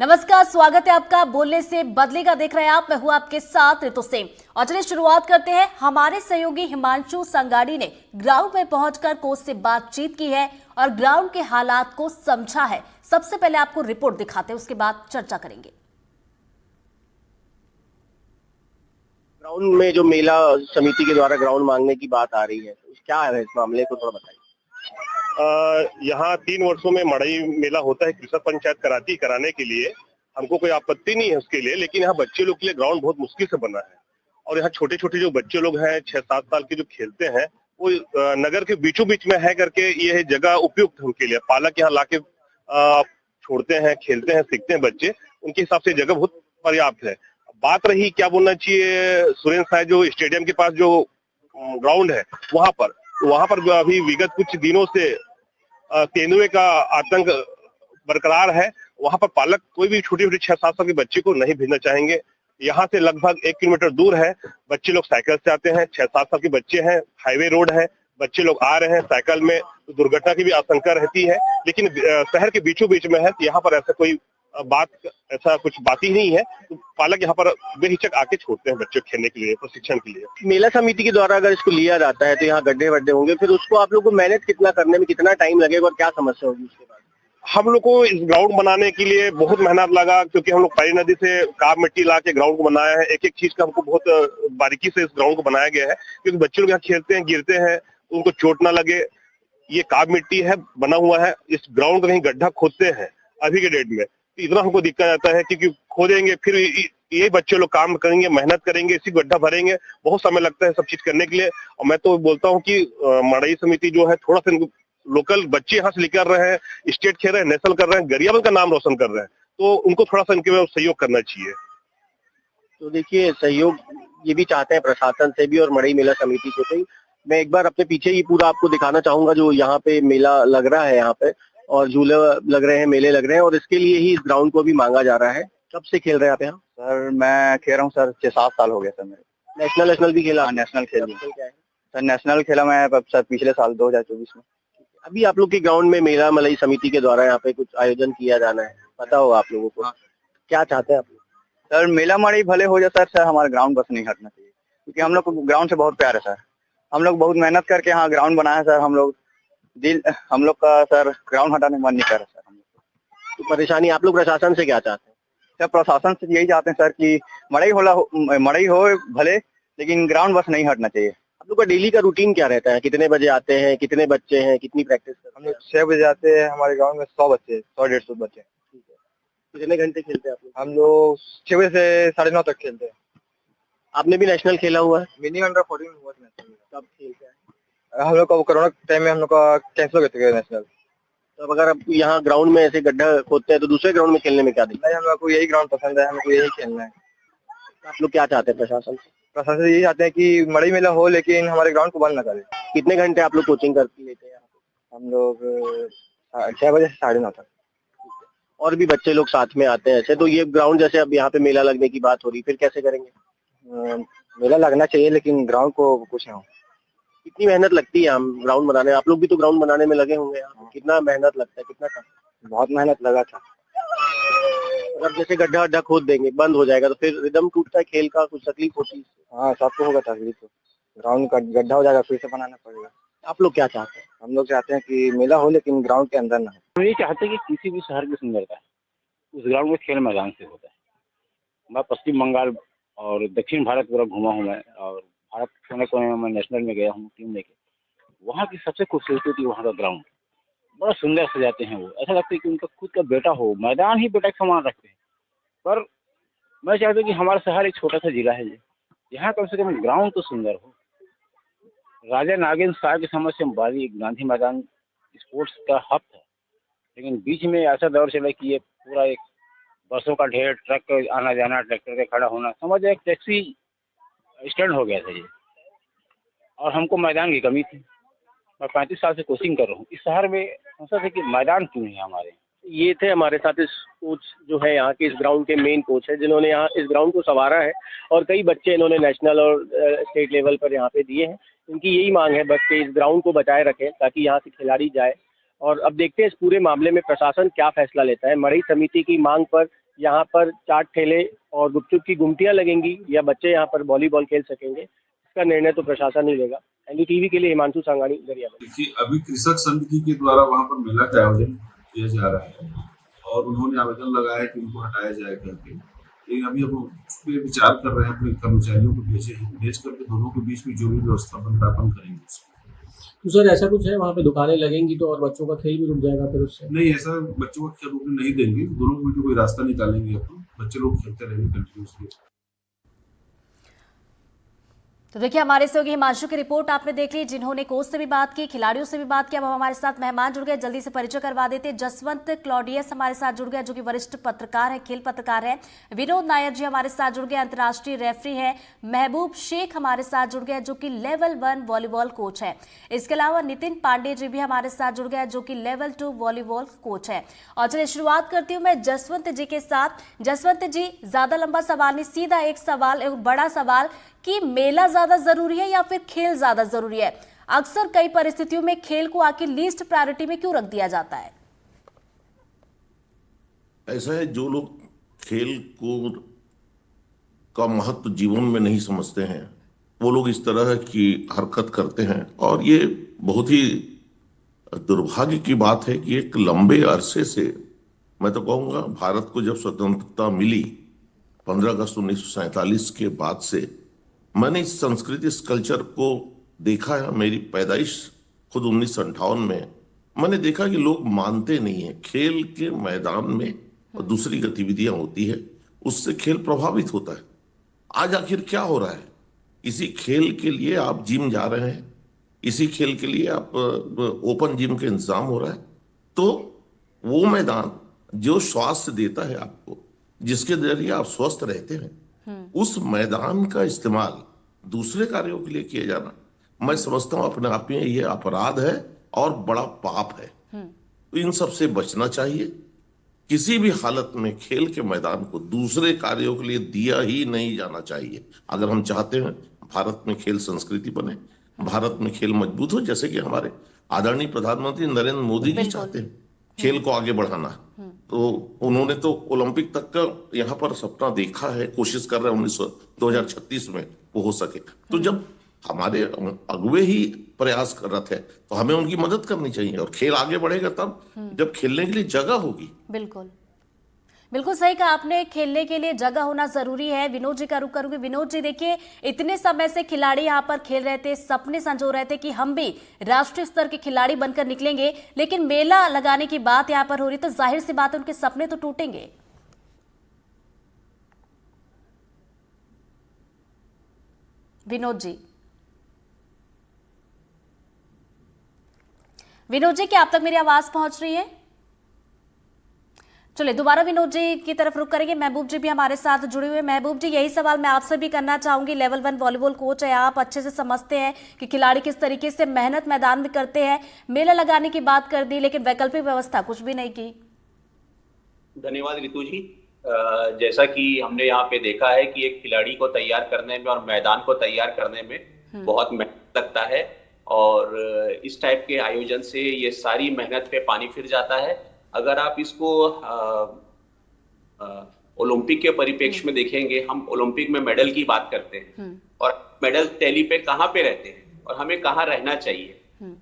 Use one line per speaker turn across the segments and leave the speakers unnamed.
नमस्कार, स्वागत है आपका बोलने से बदलेगा देख रहे हैं आप। मैं हूं आपके साथ ऋतु सिंह। और चलिए शुरुआत करते हैं। हमारे सहयोगी हिमांशु संगाड़ी ने ग्राउंड में पहुंचकर कोच से बातचीत की है और ग्राउंड के हालात को समझा है। सबसे पहले आपको रिपोर्ट दिखाते हैं, उसके बाद चर्चा करेंगे।
ग्राउंड में जो मेला समिति के द्वारा ग्राउंड मांगने की बात आ रही है, तो क्या है इस मामले को थोड़ा बताइए।
यहाँ 3 वर्षों में मड़ई मेला होता है कृषक पंचायत कराने के लिए। हमको कोई आपत्ति नहीं है उसके लिए, लेकिन यहाँ बच्चे लोग के लिए ग्राउंड बहुत मुश्किल से बना है। और यहाँ छोटे छोटे जो बच्चे लोग हैं 6-7 साल के जो खेलते हैं, वो नगर के बीचों बीच में है करके ये जगह उपयुक्त है उनके लिए। पालक यहाँ लाके छोड़ते हैं, खेलते हैं, सीखते हैं बच्चे, उनके हिसाब से जगह बहुत पर्याप्त है। बात रही क्या बोलना चाहिए सुरेंद्र साहब जो स्टेडियम के पास जो ग्राउंड है वहां पर अभी विगत कुछ दिनों से तेंदुए का आतंक बरकरार है। वहां पर पालक कोई भी छोटे छोटे 6-7 साल के बच्चे को नहीं भेजना चाहेंगे। यहाँ से लगभग 1 किलोमीटर दूर है। बच्चे लोग साइकिल से आते हैं, 6-7 साल के बच्चे हैं, हाईवे रोड है, बच्चे लोग आ रहे हैं साइकिल में, तो दुर्घटना की भी आशंका रहती है। लेकिन शहर के बीचों बीच में है, तो यहाँ पर ऐसा कुछ बात ही नहीं है। तो पालक यहाँ पर बेहिचक आके छोड़ते हैं बच्चों खेलने के लिए, प्रशिक्षण के लिए।
मेला समिति के द्वारा अगर इसको लिया जाता है तो यहाँ गड्ढे वड्ढे होंगे, फिर उसको आप लोग को मैनेज कितना करने में कितना टाइम लगेगा और क्या समस्या होगी उसके बाद?
हम लोग को इस ग्राउंड बनाने के लिए बहुत मेहनत लगा, क्योंकि हम लोग परी नदी से काप मिट्टी ला के ग्राउंड को बनाया है। एक एक चीज का हमको बहुत बारीकी से इस ग्राउंड को बनाया गया है, क्योंकि बच्चे लोग यहाँ खेलते हैं, गिरते हैं, तो उनको चोट ना लगे। ये काप मिट्टी है बना हुआ है। इस ग्राउंड का कहीं गड्ढा खोदते हैं अभी के डेट में, तो इतना हमको दिक्कत आता है, क्योंकि खोदेंगे फिर ये बच्चे लोग काम करेंगे, मेहनत करेंगे, इसी गड्ढा भरेंगे, बहुत समय लगता है सब चीज करने के लिए। और मैं तो बोलता हूँ कि मड़ई समिति जो है थोड़ा सा लोकल बच्चे यहाँ से लेकर रहे हैं, स्टेट खेल रहे हैं, नेशनल कर रहे हैं, गरियाबंद का नाम रोशन कर रहे हैं, तो उनको थोड़ा सा इनके सहयोग करना चाहिए।
तो देखिए, सहयोग ये भी चाहते हैं प्रशासन से भी और मड़ई मेला समिति से भी। मैं एक बार अपने पीछे ही पूरा आपको दिखाना चाहूंगा जो यहाँ पे मेला लग रहा है, यहाँ पे और झूले लग रहे हैं, मेले लग रहे हैं, और इसके लिए ही इस ग्राउंड को भी मांगा जा रहा है। कब से खेल रहे हैं आप यहाँ?
सर मैं खेल रहा हूँ सर, 6-7 साल हो गया सर मेरे।
नेशनल भी खेला?
नेशनल खेल सर, नेशनल खेला मैं सर पिछले साल 2024 में।
अभी आप लोग के ग्राउंड में मेला मलई समिति के द्वारा यहाँ पे कुछ आयोजन किया जाना है, पता हो आप लोगों को?
हाँ।
क्या चाहते हैं आप लोग?
सर मेला मड़ई भले हो जाए सर, हमारा ग्राउंड बस नहीं हटना चाहिए, क्योंकि हम लोग को ग्राउंड से बहुत प्यार है सर। हम लोग बहुत मेहनत करके यहाँ ग्राउंड बनाया सर। हम लोग का सर ग्राउंड हटाने का मन नहीं कर रहा सर। हम लोग
तो परेशानी आप लोग प्रशासन से क्या चाहते हैं?
सर प्रशासन से यही चाहते हैं सर कि मड़ई हो भले, लेकिन ग्राउंड बस नहीं हटना चाहिए।
आप लोग का डेली का रूटीन क्या रहता है? कितने बजे आते हैं, कितने बच्चे हैं, कितनी प्रैक्टिस करते हैं?
हम लोग 6 बजे आते हैं। हमारे ग्राउंड में 100 बच्चे, 100-150 बच्चे।
ठीक है। कितने घंटे खेलते हैं आप लोग?
हम लोग 6 बजे से 9:30 तक खेलते हैं।
आपने भी नेशनल खेला हुआ है?
मिनी अंडर 14 हुआ था।
कब खेलते हैं?
हम लोग का कोरोना टाइम में हम लोग का कैंसिल हो गया नेशनल।
तो अब अगर आप यहाँ ग्राउंड में ऐसे गड्ढा खोदते हैं तो दूसरे ग्राउंड में खेलने में क्या दिक्कत?
नहीं, हम लोग को यही ग्राउंड पसंद है, हमको यही खेलना है।
आप लोग क्या चाहते हैं प्रशासन से?
प्रशासन से यही चाहते हैं कि मड़ई मेला हो, लेकिन हमारे ग्राउंड को बंद न करे।
कितने घंटे आप लोग कोचिंग करके लेते हैं?
हम लोग 6 बजे से 9:30 तक।
और भी बच्चे लोग साथ में आते हैं ऐसे, तो ये ग्राउंड जैसे अब यहाँ पे मेला लगने की बात हो रही, फिर कैसे करेंगे?
मेला लगना चाहिए, लेकिन ग्राउंड को कुछ ना।
कितनी मेहनत लगती है हम ग्राउंड बनाने? आप लोग भी तो ग्राउंड बनाने में लगे होंगे। कितना मेहनत लगता है, कितना टाइम?
बहुत मेहनत लगा था।
अगर जैसे गड्ढा खोद देंगे, बंद हो जाएगा, तो फिर रिदम टूटता है खेल का, कुछ तकलीफ होती है?
हाँ, सबको होगा तकलीफ। तो ग्राउंड का गड्ढा हो जाएगा, फिर से बनाना पड़ेगा।
आप लोग क्या चाहते हैं?
हम लोग चाहते हैं कि मेला हो, लेकिन ग्राउंड के अंदर ना हो।
हम ये चाहते हैं कि किसी भी शहर की सुंदरता उस ग्राउंड में खेल मैदान से होता है। मैं पश्चिम बंगाल और दक्षिण भारत पूरा घूमा हूँ मैं, और भारत कोने कोने में मैं नेशनल में गया हूँ टीम लेके। वहाँ की सबसे खूबसूरती वहाँ का ग्राउंड, बड़ा सुंदर सजाते हैं वो। ऐसा लगता है कि उनका खुद का बेटा हो, मैदान ही बेटा के समान रखते हैं। पर मैं चाहता हूँ कि हमारा शहर एक छोटा सा जिला है, यहाँ कम से कम ग्राउंड तो सुंदर हो। राजा नागेंद्र साहब के समय से बाली गांधी मैदान स्पोर्ट्स का हब था, लेकिन बीच में ऐसा दौर चला कि ये पूरा एक बसों का ढेर, ट्रक का आना जाना, ट्रैक्टर का खड़ा होना, समझ एक टैक्सी स्टैंड हो गया था ये। और हमको मैदान की कमी थी। मैं 35 साल से कोचिंग कर रहा हूँ इस शहर में, सोचा था कि मैदान क्यों नहीं है हमारे।
ये थे हमारे साथ इस कोच जो है यहाँ के इस ग्राउंड के मेन कोच है, जिन्होंने यहाँ इस ग्राउंड को संवारा है और कई बच्चे इन्होंने नेशनल और स्टेट लेवल पर यहाँ पे दिए हैं। इनकी यही मांग है बस कि इस ग्राउंड को बचाए रखें ताकि यहाँ से खिलाड़ी जाए और अब देखते हैं इस पूरे मामले में प्रशासन क्या फैसला लेता है। मड़ई समिति की मांग पर यहाँ पर चाट ठेले और गुपचुप की गुमटियां लगेंगी या बच्चे यहाँ पर वॉलीबॉल खेल सकेंगे, इसका निर्णय तो प्रशासन ही लेगा। एनडीटीवी के लिए हिमांशु सांगानी, गरियाबंद।
देखिए, अभी कृषक समिति के द्वारा वहाँ पर मेला का आयोजन किया जा रहा है और उन्होंने आवेदन लगाया कि उनको हटाया जाए करके, लेकिन अभी हम उस पर विचार कर रहे हैं, अपने कर्मचारियों को भेज करके दोनों के बीच में जो भी व्यवस्था बनता है अपन करेंगे उसको।
तो सर ऐसा कुछ है वहाँ पे दुकानें लगेंगी तो और बच्चों का खेल भी रुक जाएगा फिर उससे?
नहीं, ऐसा बच्चों का खेल रुकने नहीं देंगे, दोनों के बीच कोई रास्ता निकालेंगे अपन, बच्चे लोग खेलते रहेंगे कंटिन्यूसली।
तो देखिए, हमारे सहयोगी हिमांशु की रिपोर्ट आपने देख ली, जिन्होंने कोच से भी बात की, खिलाड़ियों से भी बात की। अब हमारे साथ मेहमान जुड़ गए, जल्दी से परिचय करवा देते। जसवंत क्लॉडियस हमारे साथ जुड़ गए, जो कि वरिष्ठ पत्रकार है, खेल पत्रकार है। विनोद नायर जी हमारे साथ जुड़ गए, अंतर्राष्ट्रीय रेफरी है। महबूब शेख हमारे साथ जुड़ गए, जो कि लेवल 1 वॉलीबॉल कोच है। इसके अलावा नितिन पांडे जी भी हमारे साथ जुड़ गए, जो कि लेवल 2 वॉलीबॉल कोच है। और चलिए शुरुआत करती हूँ मैं जसवंत जी के साथ। जसवंत जी, ज्यादा लंबा सवाल नहीं, सीधा एक सवाल, एक बड़ा सवाल कि मेला ज्यादा जरूरी है या फिर खेल ज्यादा जरूरी है? अक्सर कई परिस्थितियों में खेल को आखिर लीस्ट प्रायोरिटी में क्यों रख दिया जाता है?
ऐसा है, जो लोग खेल को का महत्व जीवन में नहीं समझते हैं वो लोग इस तरह की हरकत करते हैं, और ये बहुत ही दुर्भाग्य की बात है कि एक लंबे अरसे से, मैं तो कहूँगा भारत को जब स्वतंत्रता मिली 15 अगस्त 1947 के बाद से, मैंने इस संस्कृति, इस कल्चर को देखा है। मेरी पैदाइश खुद 1958 में, मैंने देखा कि लोग मानते नहीं हैं खेल के मैदान में और दूसरी गतिविधियां होती है उससे खेल प्रभावित होता है। आज आखिर क्या हो रहा है? इसी खेल के लिए आप जिम जा रहे हैं, इसी खेल के लिए आप ओपन जिम के इंतजाम हो रहा है, तो वो मैदान जो स्वास्थ्य देता है आपको, जिसके जरिए आप स्वस्थ रहते हैं, उस मैदान का इस्तेमाल दूसरे कार्यों के लिए किया जाना, मैं समझता हूं अपने आप में ये अपराध है और बड़ा पाप है। तो इन सब से बचना चाहिए। किसी भी हालत में खेल के मैदान को दूसरे कार्यों के लिए दिया ही नहीं जाना चाहिए। अगर हम चाहते हैं भारत में खेल संस्कृति बने, भारत में खेल मजबूत हो, जैसे कि हमारे आदरणीय प्रधानमंत्री नरेंद्र मोदी जी चाहते हैं खेल को आगे बढ़ाना, तो उन्होंने तो ओलंपिक तक का यहाँ पर सपना देखा है, कोशिश कर रहे हैं 2036 में वो हो सके। तो जब हमारे अगुवे ही प्रयास कर रहे थे तो हमें उनकी मदद करनी चाहिए, और खेल आगे बढ़ेगा तब जब खेलने के लिए जगह होगी।
बिल्कुल बिल्कुल सही कहा आपने, खेलने के लिए जगह होना जरूरी है। विनोद जी का रुख करूंगी। विनोद जी, देखिए, इतने समय से खिलाड़ी यहाँ पर खेल रहे थे, सपने संजो रहे थे कि हम भी राष्ट्रीय स्तर के खिलाड़ी बनकर निकलेंगे, लेकिन मेला लगाने की बात यहाँ पर हो रही, तो जाहिर सी बात है उनके सपने तो टूटेंगे। विनोद जी, विनोद जी, क्या आप तक मेरी आवाज पहुंच रही है? चलिए दोबारा विनोद जी की तरफ रुक करेंगे। महबूब जी भी हमारे साथ जुड़े हुए। महबूब जी, यही सवाल मैं आपसे भी करना चाहूंगी। लेवल 1 वॉलीबॉल कोच है आप, अच्छे से समझते हैं कि खिलाड़ी किस तरीके से मेहनत मैदान में करते हैं। मेला लगाने की बात कर दी, लेकिन वैकल्पिक व्यवस्था कुछ भी नहीं की।
धन्यवाद रितु जी। जैसा कि हमने यहाँ पे देखा है कि एक खिलाड़ी को तैयार करने में और मैदान को तैयार करने में बहुत मेहनत लगता है, और इस टाइप के आयोजन से ये सारी मेहनत पे पानी फिर जाता है। अगर आप इसको ओलंपिक के परिप्रेक्ष्य में देखेंगे, हम ओलंपिक में मेडल की बात करते हैं और मेडल टैली पे कहाँ पे रहते हैं और हमें कहाँ रहना चाहिए।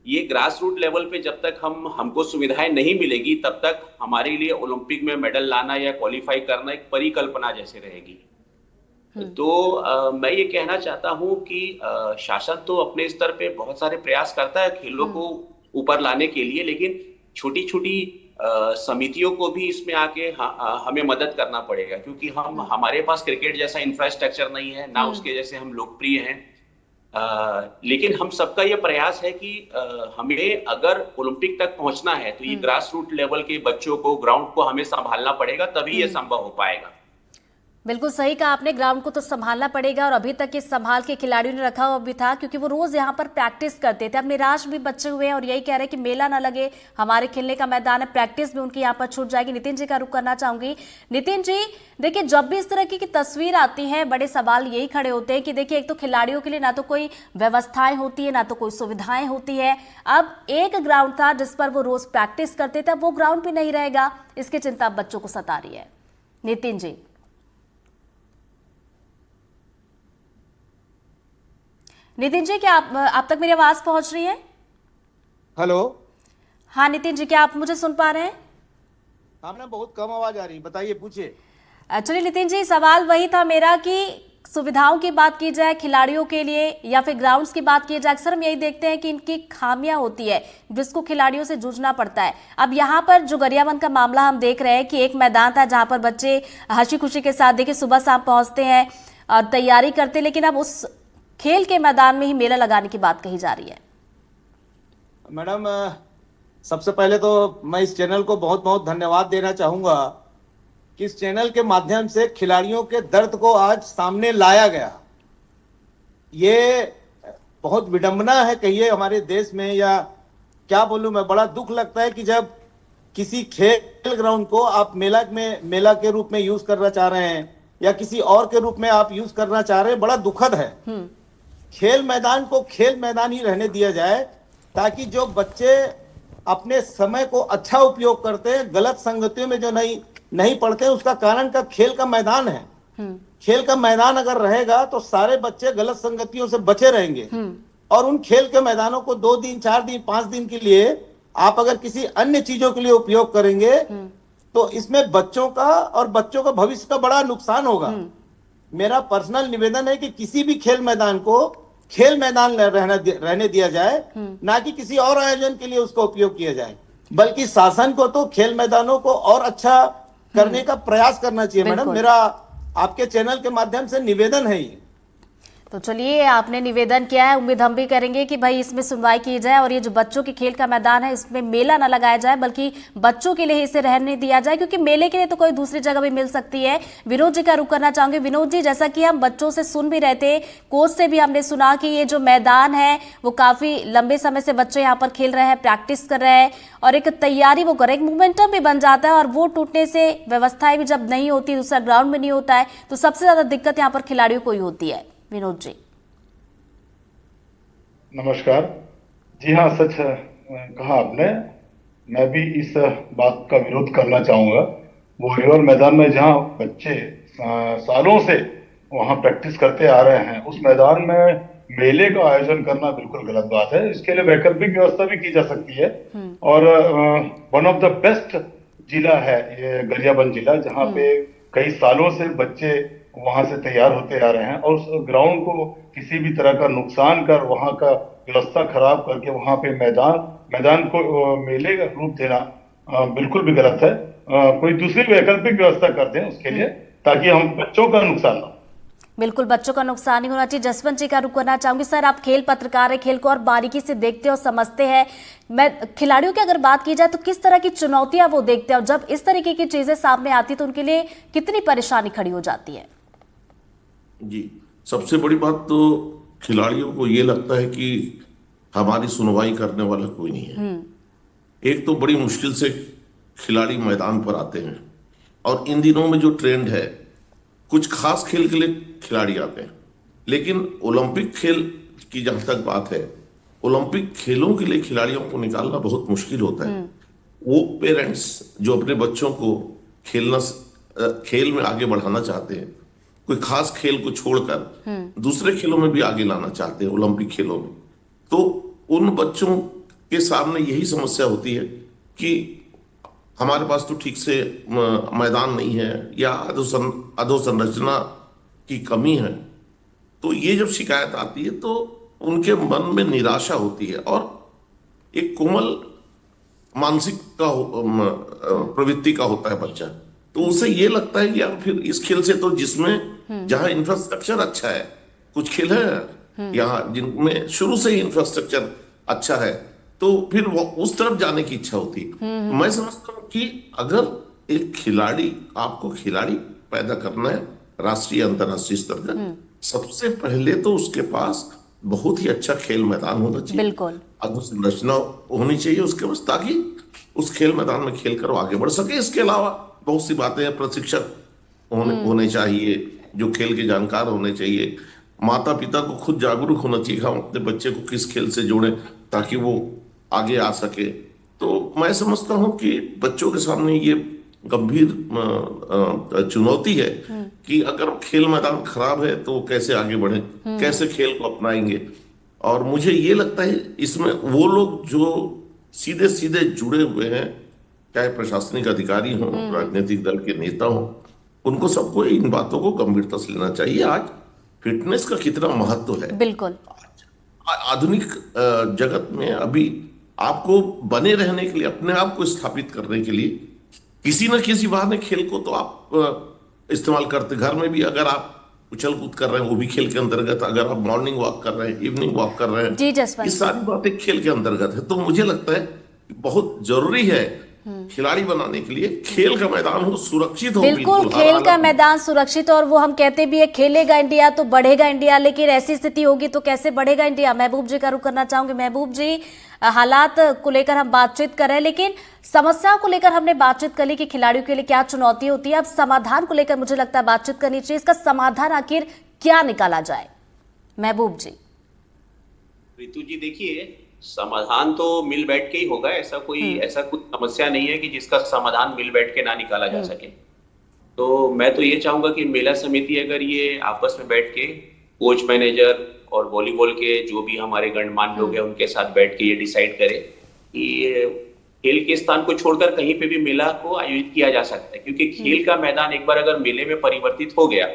ये ग्रास रूट लेवल पे जब तक हमको सुविधाएं नहीं मिलेगी, तब तक हमारे लिए ओलंपिक में मेडल लाना या क्वालिफाई करना एक परिकल्पना जैसे रहेगी। तो मैं ये कहना चाहता हूं कि शासन तो अपने स्तर पे बहुत सारे प्रयास करता है खेलों को ऊपर लाने के लिए, लेकिन छोटी छोटी समितियों को भी इसमें आके हमें मदद करना पड़ेगा, क्योंकि हमारे पास क्रिकेट जैसा इंफ्रास्ट्रक्चर नहीं है, ना उसके जैसे हम लोकप्रिय हैं। लेकिन हम सबका ये प्रयास है कि हमें अगर ओलंपिक तक पहुंचना है तो ये ग्रास रूट लेवल के बच्चों को, ग्राउंड को हमें संभालना पड़ेगा, तभी ये संभव हो पाएगा।
बिल्कुल सही कहा आपने, ग्राउंड को तो संभालना पड़ेगा और अभी तक ये संभाल के खिलाड़ियों ने रखा हुआ भी था क्योंकि वो रोज यहाँ पर प्रैक्टिस करते थे। अब निराश भी बच्चे हुए हैं और यही कह रहे हैं कि मेला ना लगे, हमारे खेलने का मैदान है, प्रैक्टिस भी उनकी यहाँ पर छूट जाएगी। नितिन जी का रुख करना चाहूंगी। नितिन जी देखिए, जब भी इस तरह की तस्वीर आती है बड़े सवाल यही खड़े होते हैं कि देखिए, एक तो खिलाड़ियों के लिए ना तो कोई व्यवस्थाएं होती है ना तो कोई सुविधाएं होती है। अब एक ग्राउंड था जिस पर वो रोज प्रैक्टिस करते थे, अब वो ग्राउंड भी नहीं रहेगा, इसकी चिंता बच्चों को सता रही है। नितिन जी, नितिन जी क्या आप तक मेरी आवाज पहुंच रही है?
हेलो।
हाँ नितिन जी, क्या आप मुझे सुन पा रहे हैं?
हाँ मैम, बहुत कम आवाज आ रही, बताइए, पूछिए।
एक्चुअली नितिन जी, सवाल वही था मेरा कि सुविधाओं की बात की जाए खिलाड़ियों के लिए या फिर ग्राउंड्स की बात की जाए, अक्सर हम यही देखते हैं कि इनकी खामियां होती है जिसको खिलाड़ियों से जूझना पड़ता है। अब यहाँ पर जो गरियाबंद का मामला हम देख रहे हैं कि एक मैदान था जहाँ पर बच्चे हंसी खुशी के साथ देखिए सुबह शाम पहुंचते हैं और तैयारी करते, लेकिन अब उस खेल के मैदान में ही मेला लगाने की बात कही जा रही है।
मैडम, सबसे पहले तो मैं इस चैनल को बहुत बहुत धन्यवाद देना चाहूंगा कि इस चैनल के माध्यम से खिलाड़ियों के दर्द को आज सामने लाया गया। ये बहुत विडंबना है कहिए हमारे देश में, या क्या बोलूं मैं, बड़ा दुख लगता है कि जब किसी खेल ग्राउंड को आप मेला के रूप में यूज करना चाह रहे हैं या किसी और के रूप में आप यूज करना चाह रहे हैं, बड़ा दुखद है। खेल मैदान को खेल मैदान ही रहने दिया जाए ताकि जो बच्चे अपने समय को अच्छा उपयोग करते हैं, गलत संगतियों में जो नहीं पढ़ते, उसका कारण का खेल का मैदान है। खेल का मैदान अगर रहेगा तो सारे बच्चे गलत संगतियों से बचे रहेंगे। और उन खेल के मैदानों को 2 दिन 4 दिन 5 दिन के लिए आप अगर किसी अन्य चीजों के लिए उपयोग करेंगे तो इसमें बच्चों का और बच्चों का भविष्य का बड़ा नुकसान होगा। मेरा पर्सनल निवेदन है कि किसी भी खेल मैदान को खेल मैदान रहने दिया जाए, ना कि किसी और आयोजन के लिए उसका उपयोग किया जाए, बल्कि शासन को तो खेल मैदानों को और अच्छा करने का प्रयास करना चाहिए। मैडम, मेरा आपके चैनल के माध्यम से निवेदन है ये।
तो चलिए, आपने निवेदन किया है, उम्मीद हम भी करेंगे कि भाई इसमें सुनवाई की जाए और ये जो बच्चों के खेल का मैदान है इसमें मेला ना लगाया जाए, बल्कि बच्चों के लिए इसे रहने दिया जाए, क्योंकि मेले के लिए तो कोई दूसरी जगह भी मिल सकती है। विनोद जी का रुख करना चाहूंगे। विनोद जी, जैसा कि हम बच्चों से सुन भी रहे थे, कोच से भी हमने सुना कि ये जो मैदान है वो काफी लंबे समय से बच्चे यहाँ पर खेल रहे हैं, प्रैक्टिस कर रहे हैं और एक तैयारी वो कर रहे हैं, एक मोमेंटम भी बन जाता है और वो टूटने से व्यवस्थाएं भी जब नहीं होती, दूसरा ग्राउंड में नहीं होता है, तो सबसे ज्यादा दिक्कत यहाँ पर खिलाड़ियों को ही होती है। विनोद जी।
नमस्कार जी। हाँ, सच है, कहा आपने। मैं भी इस बात का विरोध करना चाहूंगा। वॉलीबॉल मैदान में जहाँ बच्चे सालों से वहाँ प्रैक्टिस करते आ रहे हैं, उस मैदान में मेले का आयोजन करना बिल्कुल गलत बात है। इसके लिए वैकल्पिक व्यवस्था भी की जा सकती है। और वन ऑफ द बेस्ट जिला है ये गरियाबंद जिला, जहाँ पे कई सालों से बच्चे वहां से तैयार होते आ रहे हैं और उस ग्राउंड को किसी भी तरह का नुकसान कर, वहां का व्यवस्था खराब करके वहां पे मैदान को मेले का रूप देना बिल्कुल भी गलत है। कोई दूसरी वैकल्पिक व्यवस्था कर दें उसके लिए, ताकि हम बच्चों का नुकसान ना।
बिल्कुल, बच्चों का नुकसान ही होना चाहिए। जसवंत जी का रुख करना चाहूंगी। सर, आप खेल पत्रकार है, खेल को और बारीकी से देखते और समझते हैं। मैं खिलाड़ियों की अगर बात की जाए तो किस तरह की चुनौतियां वो देखते हैं और जब इस तरीके की चीजें सामने आती है तो उनके लिए कितनी परेशानी खड़ी हो जाती है?
जी, सबसे बड़ी बात तो खिलाड़ियों को ये लगता है कि हमारी सुनवाई करने वाला कोई नहीं है। एक तो बड़ी मुश्किल से खिलाड़ी मैदान पर आते हैं और इन दिनों में जो ट्रेंड है, कुछ खास खेल के लिए खिलाड़ी आते हैं, लेकिन ओलंपिक खेल की जहां तक बात है, ओलंपिक खेलों के लिए खिलाड़ियों को निकालना बहुत मुश्किल होता है। वो पेरेंट्स जो अपने बच्चों को खेल में आगे बढ़ाना चाहते हैं, कोई खास खेल को छोड़कर दूसरे खेलों में भी आगे लाना चाहते हैं, ओलंपिक खेलों में, तो उन बच्चों के सामने यही समस्या होती है कि हमारे पास तो ठीक से मैदान नहीं है या अधोसंरचना की कमी है। तो ये जब शिकायत आती है तो उनके मन में निराशा होती है और एक कोमल मानसिक का प्रवृत्ति का होता है बच्चा, तो उसे ये लगता है कि यार फिर इस खेल से तो जिसमें जहां इंफ्रास्ट्रक्चर अच्छा है, कुछ खेल है यहाँ जिनमें शुरू से ही इंफ्रास्ट्रक्चर अच्छा है, तो फिर वो उस तरफ जाने की इच्छा होती है। मैं समझता हूँ कि अगर एक खिलाड़ी, आपको खिलाड़ी पैदा करना है राष्ट्रीय अंतर्राष्ट्रीय स्तर का, सबसे पहले तो उसके पास बहुत ही अच्छा खेल मैदान होना चाहिए,
बिल्कुल
अधोसंरचना होनी चाहिए उसके पास, ताकि उस खेल मैदान में खेलकर वो आगे बढ़ सके। इसके अलावा बहुत सी बातें हैं, प्रशिक्षक होने चाहिए जो खेल के जानकार होने चाहिए, माता पिता को खुद जागरूक होना चाहिए हम अपने बच्चे को किस खेल से जोड़ें ताकि वो आगे आ सके। तो मैं समझता हूं कि बच्चों के सामने ये गंभीर चुनौती है कि अगर खेल मैदान खराब है तो कैसे आगे बढ़े, कैसे खेल को अपनाएंगे। और मुझे ये लगता है इसमें वो लोग जो सीधे सीधे जुड़े हुए हैं, चाहे प्रशासनिक अधिकारी हों, राजनीतिक दल के नेता हों, उनको सबको इन बातों को गंभीरता से लेना चाहिए। आज फिटनेस का कितना महत्व है,
बिल्कुल
आधुनिक जगत में अभी आपको बने रहने के लिए, अपने आप को स्थापित करने के लिए किसी न किसी बहाने खेल को तो आप इस्तेमाल करते। घर में भी अगर आप उछल कूद कर रहे हैं वो भी खेल के अंतर्गत, अगर आप मॉर्निंग वॉक कर रहे हैं, इवनिंग वॉक कर रहे हैं,
जी जसवंत,
ये सारी बातें खेल के अंतर्गत है। तो मुझे लगता है बहुत जरूरी है खिलाड़ी बनाने के लिए खेल का मैदान हो, सुरक्षित हो।
बिल्कुल खेल का मैदान सुरक्षित, और वो हम कहते भी है खेलेगा इंडिया तो बढ़ेगा इंडिया, लेकिन ऐसी स्थिति होगी तो कैसे बढ़ेगा इंडिया। महबूब जी का रुख करना चाहूंगी। महबूब जी, हालात को लेकर हम बातचीत कर रहे हैं, लेकिन समस्याओं को लेकर हमने बातचीत कर ली कि खिलाड़ियों के लिए क्या चुनौती होती है। अब समाधान को लेकर मुझे लगता है बातचीत करनी चाहिए। इसका समाधान आखिर क्या निकाला जाए? महबूब जी।
रितु जी, देखिए समाधान तो मिल बैठ के ही होगा। ऐसा कुछ समस्या नहीं है कि जिसका समाधान मिल बैठ के ना निकाला जा सके। तो मैं तो ये चाहूंगा कि मेला समिति अगर ये आपस में बैठ के कोच, मैनेजर और वॉलीबॉल के जो भी हमारे गणमान्य लोग हैं उनके साथ बैठ के ये डिसाइड करे कि खेल के स्थान को छोड़कर कहीं पे भी मेला को आयोजित किया जा सकता है, क्योंकि खेल का मैदान एक बार अगर मेले में परिवर्तित हो गया,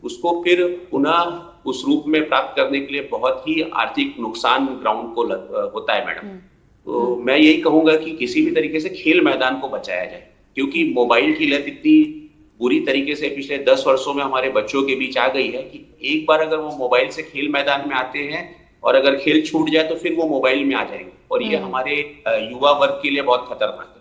उसको फिर पुनः उस रूप में प्राप्त करने के लिए बहुत ही आर्थिक नुकसान ग्राउंड को होता है मैडम। तो मैं यही कहूंगा कि किसी भी तरीके से खेल मैदान को बचाया जाए, क्योंकि मोबाइल की लत इतनी बुरी तरीके से पिछले 10 वर्षों में हमारे बच्चों के बीच आ गई है कि एक बार अगर वो मोबाइल से खेल मैदान में आते हैं और अगर खेल छूट जाए तो फिर वो मोबाइल में आ जाएंगे, और ये हमारे युवा वर्ग के लिए बहुत खतरनाक है।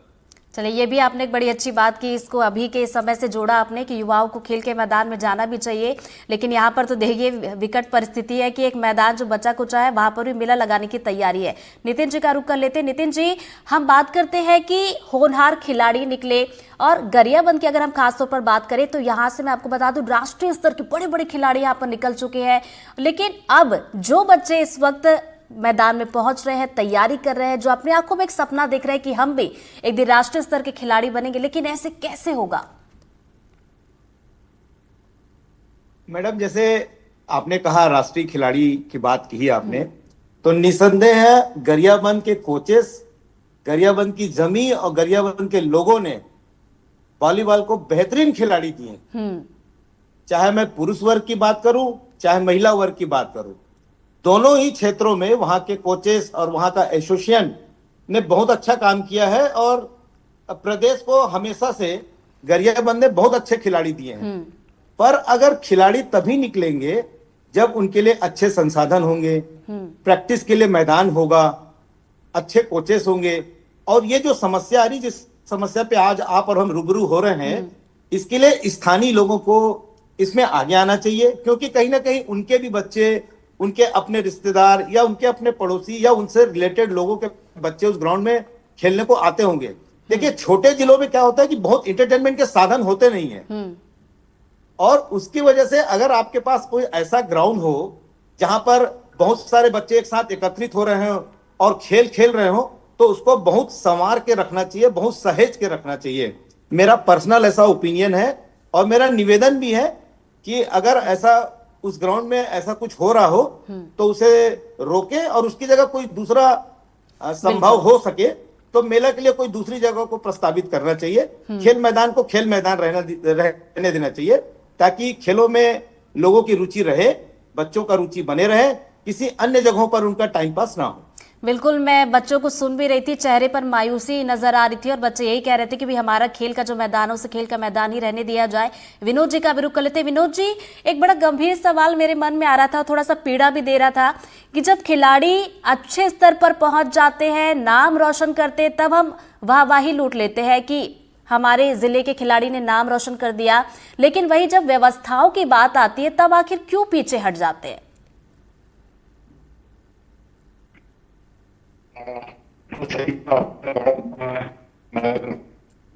चलिए, ये भी आपने एक बड़ी अच्छी बात की, इसको अभी के समय से जोड़ा आपने कि युवाओं को खेल के मैदान में जाना भी चाहिए। लेकिन यहाँ पर तो देखिए विकट परिस्थिति है कि एक मैदान जो बचा कुचा है वहां पर भी मेला लगाने की तैयारी है। नितिन जी का रुख कर लेते हैं। नितिन जी, हम बात करते हैं कि होनहार खिलाड़ी निकले, और गरियाबंद की अगर हम खासतौर पर बात करें तो यहाँ से मैं आपको बता दूं राष्ट्रीय स्तर के बड़े बड़े खिलाड़ी यहाँ पर निकल चुके हैं। लेकिन अब जो बच्चे इस वक्त मैदान में पहुंच रहे हैं, तैयारी कर रहे हैं, जो अपनी आंखों में एक सपना देख रहे हैं कि हम भी एक दिन राष्ट्रीय स्तर के खिलाड़ी बनेंगे, लेकिन ऐसे कैसे होगा?
मैडम, जैसे आपने कहा राष्ट्रीय खिलाड़ी की बात की आपने, तो निसंदेह है गरियाबंद के कोचेस, गरियाबंद की जमीन और गरियाबंद के लोगों ने वॉलीबॉल को बेहतरीन खिलाड़ी दिए। चाहे मैं पुरुष वर्ग की बात करूं, चाहे महिला वर्ग की बात करूं, दोनों ही क्षेत्रों में वहां के कोचेस और वहां का एसोसिएशन ने बहुत अच्छा काम किया है, और प्रदेश को हमेशा से गरियाबंद ने बहुत अच्छे खिलाड़ी दिए हैं। पर अगर खिलाड़ी तभी निकलेंगे जब उनके लिए अच्छे संसाधन होंगे, प्रैक्टिस के लिए मैदान होगा, अच्छे कोचेस होंगे। और ये जो समस्या आ रही, जिस समस्या पे आज आप और हम रूबरू हो रहे हैं, इसके लिए स्थानीय लोगों को इसमें आगे आना चाहिए, क्योंकि कहीं ना कहीं उनके भी बच्चे, उनके अपने रिश्तेदार या उनके अपने पड़ोसी या उनसे रिलेटेड लोगों के बच्चे उस ग्राउंड में खेलने को आते होंगे। देखिए, छोटे जिलों में क्या होता है कि बहुत इंटरटेनमेंट के साधन होते नहीं है, और उसकी वजह से अगर आपके पास कोई ऐसा ग्राउंड हो जहां पर बहुत सारे बच्चे एक साथ एकत्रित हो रहे हो और खेल खेल रहे हो, तो उसको बहुत संवार के रखना चाहिए, बहुत सहेज के रखना चाहिए। मेरा पर्सनल ऐसा ओपिनियन है, और मेरा निवेदन भी है कि अगर ऐसा उस ग्राउंड में ऐसा कुछ हो रहा हो तो उसे रोके, और उसकी जगह कोई दूसरा संभव हो सके तो मेला के लिए कोई दूसरी जगह को प्रस्तावित करना चाहिए। खेल मैदान को खेल मैदान रहने देना चाहिए, ताकि खेलों में लोगों की रुचि रहे, बच्चों का रुचि बने रहे, किसी अन्य जगहों पर उनका टाइम पास ना हो।
बिल्कुल, मैं बच्चों को सुन भी रही थी, चेहरे पर मायूसी नजर आ रही थी, और बच्चे यही कह रहे थे कि भी हमारा खेल का जो मैदान है उसे खेल का मैदान ही रहने दिया जाए। विनोद जी का भी रुख कर लेते हैं। विनोद जी, एक बड़ा गंभीर सवाल मेरे मन में आ रहा था, थोड़ा सा पीड़ा भी दे रहा था कि जब खिलाड़ी अच्छे स्तर पर पहुंच जाते हैं, नाम रोशन करते हैं, तब हम वाहवाही लूट लेते हैं कि हमारे जिले के खिलाड़ी ने नाम रोशन कर दिया, लेकिन वही जब व्यवस्थाओं की बात आती है तब आखिर क्यों पीछे हट जाते हैं?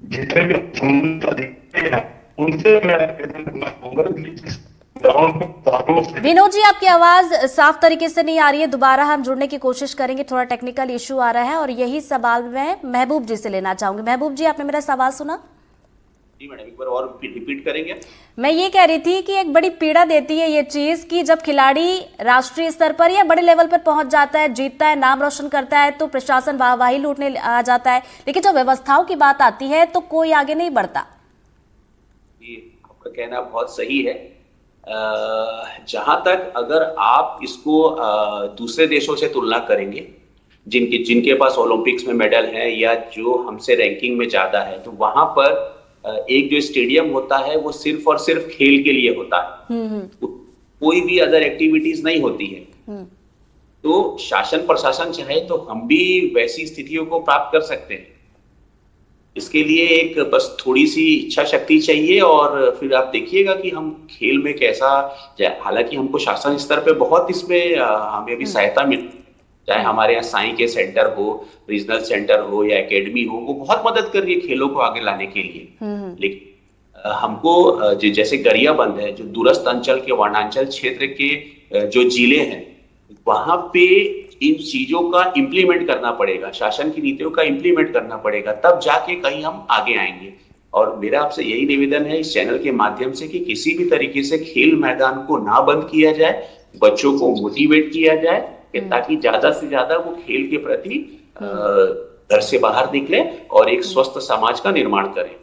जितने भी संबंधित अधिकारी हैं उनसे मैं कहूंगा कि
विनोद जी, आपकी आवाज साफ तरीके से नहीं आ रही है, दोबारा हम जुड़ने की कोशिश करेंगे, थोड़ा टेक्निकल इशू आ रहा है। और यही सवाल मैं महबूब जी से लेना चाहूंगी। महबूब जी, आपने मेरा सवाल सुना?
जी मैडम, एक बार और रिपीट करेंगे?
मैं ये कह रही थी कि एक बड़ी पीड़ा देती है ये चीज कि जब खिलाड़ी राष्ट्रीय स्तर पर या बड़े लेवल पर पहुंच जाता है, जीतता है, नाम रोशन करता है, तो प्रशासन वाहवाही लूटने आ जाता है, लेकिन जब व्यवस्थाओं की बात आती है तो कोई आगे नहीं बढ़ता।
जी, आपका कहना बहुत सही है। जहां तक अगर आप इसको दूसरे देशों से तुलना करेंगे जिनके पास ओलंपिक्स में मेडल है या जो हमसे रैंकिंग में ज्यादा है, तो वहां पर एक जो स्टेडियम होता है वो सिर्फ और सिर्फ खेल के लिए होता है, कोई भी अदर एक्टिविटीज नहीं होती है। तो शासन प्रशासन चाहे तो हम भी वैसी स्थितियों को प्राप्त कर सकते हैं। इसके लिए एक बस थोड़ी सी इच्छा शक्ति चाहिए और फिर आप देखिएगा कि हम खेल में कैसा जाए। हालांकि हमको शासन स्तर पे बहुत इसमें हमें भी सहायता मिल, चाहे हमारे यहाँ साई के सेंटर हो, रीजनल सेंटर हो या एकेडमी हो, वो बहुत मदद कर रही है खेलों को आगे लाने के लिए। लेकिन हमको जैसे गरियाबंद है, जो दूरस्थ अंचल के वनांचल क्षेत्र के जो जिले हैं, वहां पे इन चीजों का इम्प्लीमेंट करना पड़ेगा, शासन की नीतियों का इम्प्लीमेंट करना पड़ेगा, तब जाके कहीं हम आगे आएंगे। और मेरा आपसे यही निवेदन है इस चैनल के माध्यम से कि किसी भी तरीके से खेल मैदान को ना बंद किया जाए, बच्चों को मोटिवेट किया जाए ताकि ज्यादा से ज्यादा वो खेल के प्रति घर से बाहर निकले और एक स्वस्थ समाज का निर्माण करें।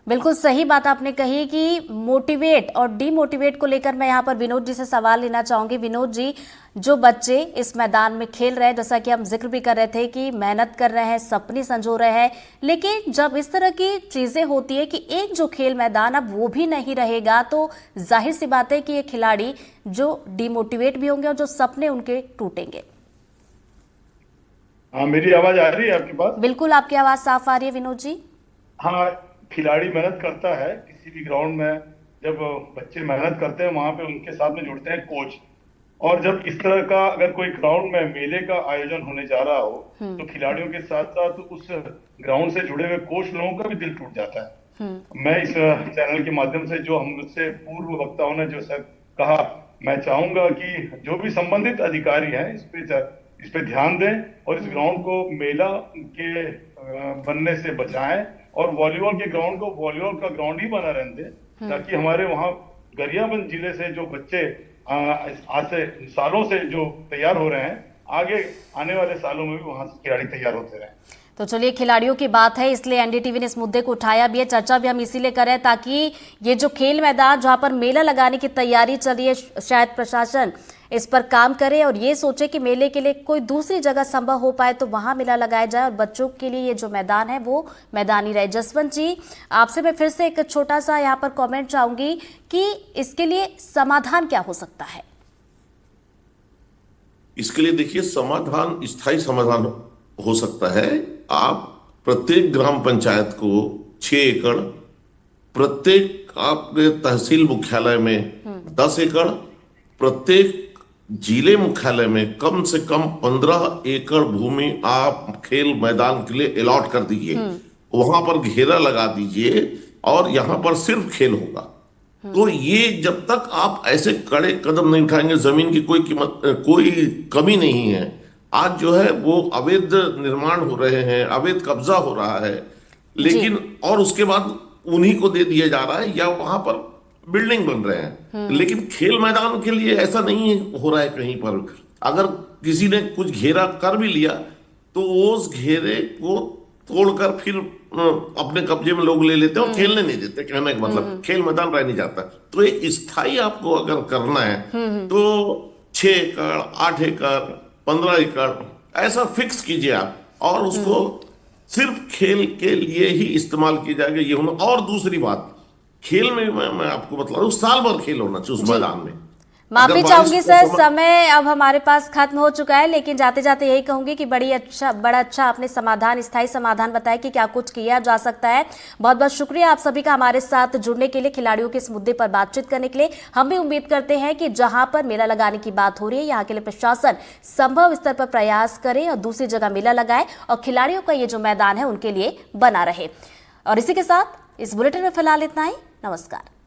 बिल्कुल सही बात आपने कही कि मोटिवेट और डीमोटिवेट को लेकर मैं यहाँ पर विनोद जी से सवाल लेना चाहूंगी। विनोद जी, जो बच्चे इस मैदान में खेल रहे हैं, जैसा कि हम जिक्र भी कर रहे थे कि मेहनत कर रहे हैं, सपने संजो रहे हैं, लेकिन जब इस तरह की चीजें होती है कि एक जो खेल मैदान अब वो भी नहीं रहेगा, तो जाहिर सी बात है कि ये खिलाड़ी जो डीमोटिवेट भी होंगे और जो सपने उनके टूटेंगे।
हाँ, मेरी आवाज आ रही है आपके पास?
बिल्कुल, आपकी आवाज साफ आ रही है विनोद जी।
हाँ, खिलाड़ी मेहनत करता है किसी भी ग्राउंड में, जब बच्चे मेहनत करते हैं वहां पे उनके साथ में जुड़ते हैं कोच, और जब इस तरह का अगर कोई ग्राउंड में मेले का आयोजन होने जा रहा हो तो खिलाड़ियों के साथ साथ उस ग्राउंड से जुड़े हुए कोच लोगों का भी दिल टूट जाता है। मैं इस चैनल के माध्यम से जो हमसे पूर्व वक्ताओं ने जो सर कहा, मैं चाहूंगा कि जो भी संबंधित अधिकारी हैं इस पे ध्यान दें और इस ग्राउंड को मेला के बनने से बचाएं और वॉलीबॉल के ग्राउंड को वॉलीबॉल का ग्राउंड ही बना रहने दें, ताकि हमारे वहाँ गरियाबंद जिले से जो बच्चे आज से सालों से जो तैयार हो रहे हैं, आगे आने वाले सालों में भी वहाँ से खिलाड़ी तैयार होते रहें।
तो चलिए, खिलाड़ियों की बात है, इसलिए एनडीटीवी ने इस मुद्दे को उठाया भी है, चर्चा भी हम इसीलिए कर रहे हैं ताकि ये जो खेल मैदान जहां पर मेला लगाने की तैयारी चल रही है, शायद प्रशासन इस पर काम करे और ये सोचे कि मेले के लिए कोई दूसरी जगह संभव हो पाए तो वहां मेला लगाया जाए और बच्चों के लिए ये जो मैदान है वो मैदान ही रहे। जसवंत जी, आपसे मैं फिर से एक छोटा सा यहाँ पर कॉमेंट चाहूंगी कि इसके लिए समाधान क्या हो सकता है?
इसके लिए देखिए, समाधान स्थायी समाधान हो सकता है। आप प्रत्येक ग्राम पंचायत को 6 एकड़, प्रत्येक आपके तहसील मुख्यालय में 10 एकड़, प्रत्येक जिले मुख्यालय में कम से कम 15 एकड़ भूमि आप खेल मैदान के लिए अलॉट कर दीजिए, वहां पर घेरा लगा दीजिए और यहां पर सिर्फ खेल होगा। तो ये जब तक आप ऐसे कड़े कदम नहीं उठाएंगे, जमीन की कोई कमी नहीं है। आज जो है वो अवैध निर्माण हो रहे हैं, अवैध कब्जा हो रहा है, लेकिन और उसके बाद उन्हीं को दे दिया जा रहा है या वहां पर बिल्डिंग बन रहे हैं, लेकिन खेल मैदान के लिए ऐसा नहीं हो रहा है कहीं पर। अगर किसी ने कुछ घेरा कर भी लिया तो उस घेरे को तोड़कर फिर अपने कब्जे में लोग ले लेते हैं और खेलने नहीं देते। कहने का मतलब खेल मैदान रह नहीं जाता। तो एक स्थायी आपको अगर करना है तो 6 एकड़, 8 एकड़, 15 एकड़ ऐसा फिक्स कीजिए आप, और उसको सिर्फ खेल के लिए ही इस्तेमाल किया जाएगा, ये होना। और दूसरी बात, खेल में मैं आपको बता रहा हूँ, साल भर खेल होना चाहिए उस मैदान में।
माफी
अगर
चाहूंगी
बारिश
सर,
का
समय अब हमारे पास खत्म हो चुका है, लेकिन जाते जाते यही कहूंगी कि बड़ा अच्छा आपने समाधान, स्थायी समाधान बताया कि क्या कुछ किया जा सकता है। बहुत बहुत शुक्रिया आप सभी का हमारे साथ जुड़ने के लिए, खिलाड़ियों के इस मुद्दे पर बातचीत करने के लिए। हम भी उम्मीद करते हैं कि जहां पर मेला लगाने की बात हो रही है, यहाँ के लिए प्रशासन संभव स्तर पर प्रयास करे और दूसरी जगह मेला लगाए और खिलाड़ियों का ये जो मैदान है उनके लिए बना रहे। और इसी के साथ इस बुलेटिन में फिलहाल इतना ही। नमस्कार।